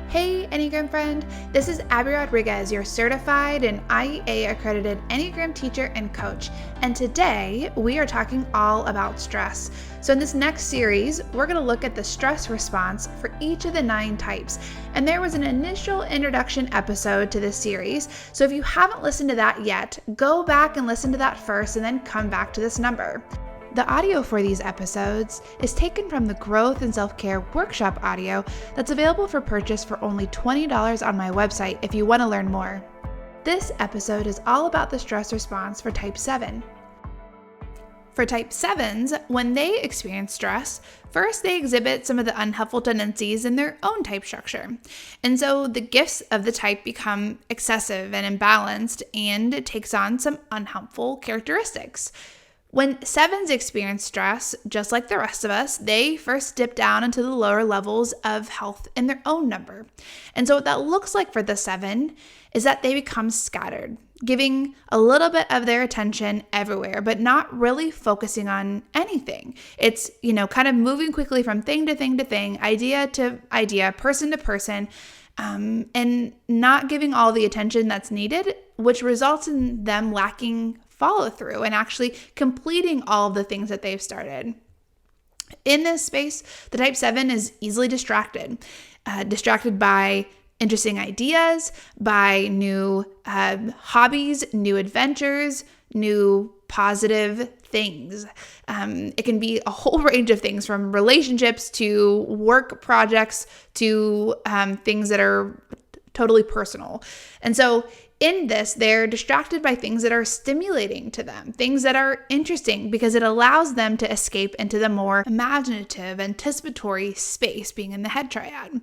Hey Enneagram friend, this is Abby Rodriguez, your certified and IEA accredited Enneagram teacher and coach, and today we are talking all about stress. So in this next series, we're going to look at the stress response for each of the 9 types, and there was an initial introduction episode to this series, so if you haven't listened to that yet, go back and listen to that first and then come back to this number. The audio for these episodes is taken from the Growth and Self-Care Workshop audio that's available for purchase for only $20 on my website if you want to learn more. This episode is all about the stress response for Type 7. For Type 7s, when they experience stress, first they exhibit some of the unhelpful tendencies in their own type structure. And so the gifts of the type become excessive and imbalanced, and it takes on some unhelpful characteristics. When 7s experience stress, just like the rest of us, they first dip down into the lower levels of health in their own number. And so what that looks like for the 7 is that they become scattered, giving a little bit of their attention everywhere, but not really focusing on anything. It's, kind of moving quickly from thing to thing to thing, idea to idea, person to person, and not giving all the attention that's needed, which results in them lacking follow through and actually completing all of the things that they've started. In this space, the Type 7 is easily distracted by interesting ideas, by new hobbies, new adventures, new positive things. It can be a whole range of things, from relationships to work projects to things that are totally personal. And so in this, they're distracted by things that are stimulating to them, things that are interesting, because it allows them to escape into the more imaginative, anticipatory space, being in the head triad.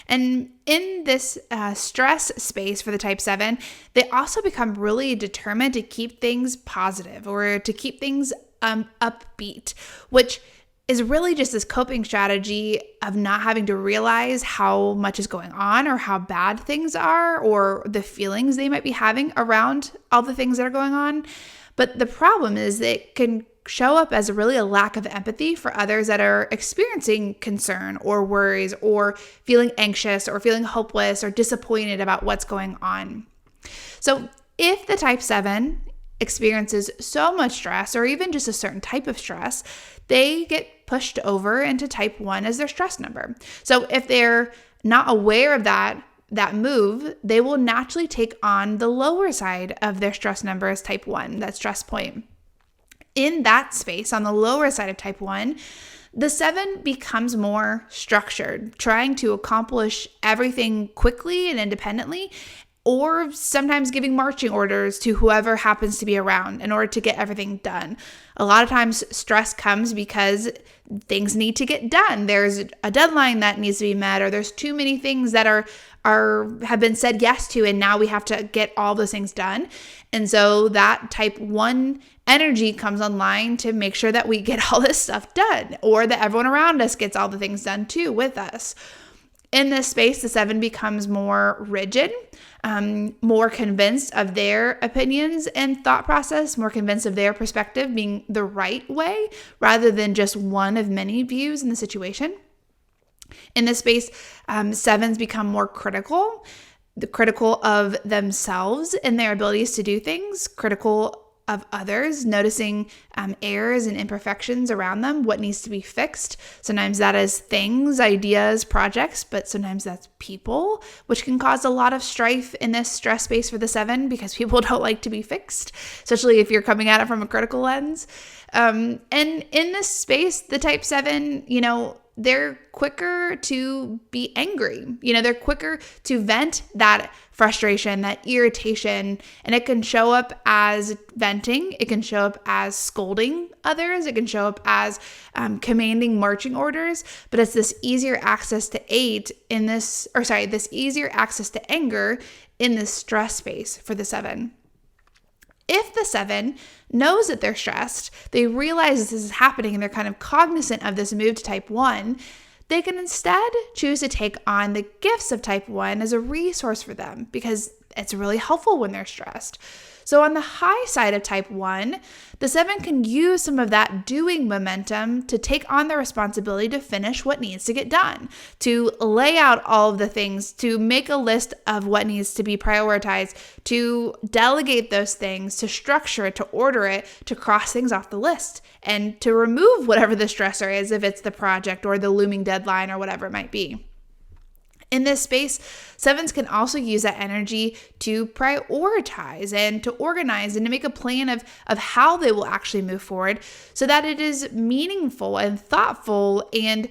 And in this stress space for the Type 7, they also become really determined to keep things positive or to keep things upbeat, which is really just this coping strategy of not having to realize how much is going on or how bad things are or the feelings they might be having around all the things that are going on. But the problem is that it can show up as really a lack of empathy for others that are experiencing concern or worries or feeling anxious or feeling hopeless or disappointed about what's going on. So if the Type 7 experiences so much stress, or even just a certain type of stress, they get pushed over into Type 1 as their stress number. So if they're not aware of that move, they will naturally take on the lower side of their stress number as Type 1, that stress point. In that space, on the lower side of Type 1, the 7 becomes more structured, trying to accomplish everything quickly and independently, or sometimes giving marching orders to whoever happens to be around in order to get everything done. A lot of times stress comes because things need to get done. There's a deadline that needs to be met, or there's too many things that have been said yes to, and now we have to get all those things done. And so that Type 1 energy comes online to make sure that we get all this stuff done, or that everyone around us gets all the things done too with us. In this space, the 7 becomes more rigid, more convinced of their opinions and thought process, more convinced of their perspective being the right way rather than just one of many views in the situation. In this space, 7s become more critical of themselves and their abilities to do things, critical of others, noticing errors and imperfections around them, what needs to be fixed. Sometimes that is things, ideas, projects, but sometimes that's people, which can cause a lot of strife in this stress space for the 7 because people don't like to be fixed, especially if you're coming at it from a critical lens. And in this space, the Type 7, they're quicker to be angry. They're quicker to vent that frustration, that irritation, and it can show up as venting. It can show up as scolding others. It can show up as commanding marching orders, but it's this easier access to this easier access to anger in this stress space for the 7. If the 7 knows that they're stressed, they realize this is happening, and they're kind of cognizant of this move to Type 1, they can instead choose to take on the gifts of Type 1 as a resource for them, because it's really helpful when they're stressed. So on the high side of type 1, the 7 can use some of that doing momentum to take on the responsibility to finish what needs to get done, to lay out all of the things, to make a list of what needs to be prioritized, to delegate those things, to structure it, to order it, to cross things off the list, and to remove whatever the stressor is, if it's the project or the looming deadline or whatever it might be. In this space, 7s can also use that energy to prioritize and to organize and to make a plan of how they will actually move forward so that it is meaningful and thoughtful and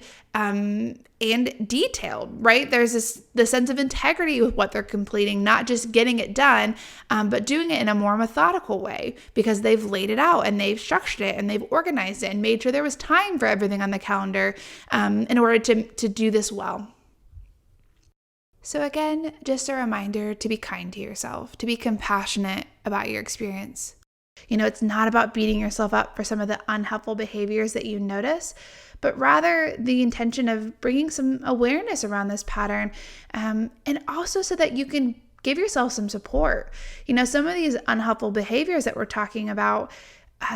detailed, right? There's the sense of integrity with what they're completing, not just getting it done, but doing it in a more methodical way because they've laid it out and they've structured it and they've organized it and made sure there was time for everything on the calendar in order to do this well. So again, just a reminder to be kind to yourself, to be compassionate about your experience. It's not about beating yourself up for some of the unhelpful behaviors that you notice, but rather the intention of bringing some awareness around this pattern, and also so that you can give yourself some support. Some of these unhelpful behaviors that we're talking about,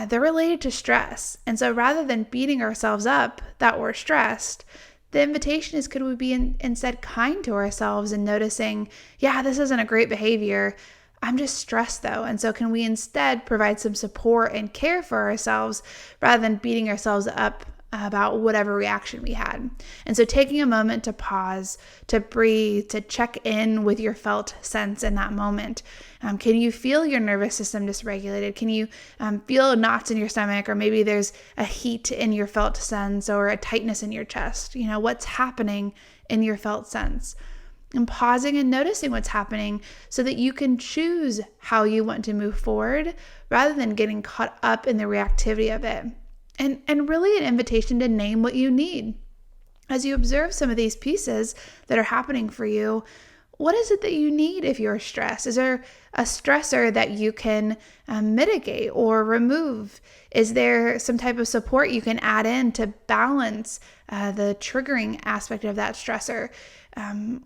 they're related to stress. And so rather than beating ourselves up that we're stressed, the invitation is, could we be instead kind to ourselves and noticing, yeah, this isn't a great behavior. I'm just stressed though. And so can we instead provide some support and care for ourselves rather than beating ourselves up about whatever reaction we had? And so taking a moment to pause, to breathe, to check in with your felt sense in that moment. Can you feel your nervous system dysregulated? Can you feel knots in your stomach, or maybe there's a heat in your felt sense or a tightness in your chest? What's happening in your felt sense? And pausing and noticing what's happening so that you can choose how you want to move forward rather than getting caught up in the reactivity of it. And really an invitation to name what you need. As you observe some of these pieces that are happening for you, what is it that you need if you're stressed? Is there a stressor that you can mitigate or remove? Is there some type of support you can add in to balance the triggering aspect of that stressor?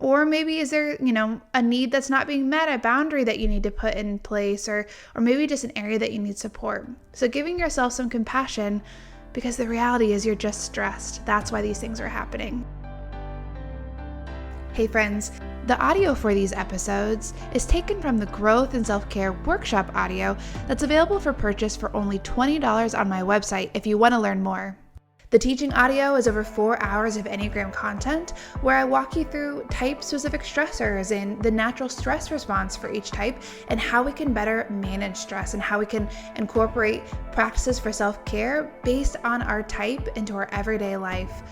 Or maybe is there, a need that's not being met, a boundary that you need to put in place, or maybe just an area that you need support. So giving yourself some compassion, because the reality is you're just stressed. That's why these things are happening. Hey friends, the audio for these episodes is taken from the Growth and Self-Care Workshop audio that's available for purchase for only $20 on my website if you want to learn more. The teaching audio is over 4 hours of Enneagram content where I walk you through type-specific stressors and the natural stress response for each type and how we can better manage stress and how we can incorporate practices for self-care based on our type into our everyday life.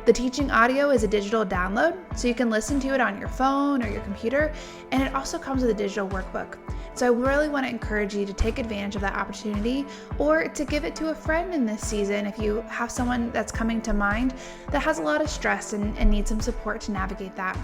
The teaching audio is a digital download, so you can listen to it on your phone or your computer, and it also comes with a digital workbook. So I really want to encourage you to take advantage of that opportunity or to give it to a friend in this season if you have someone that's coming to mind that has a lot of stress and needs some support to navigate that.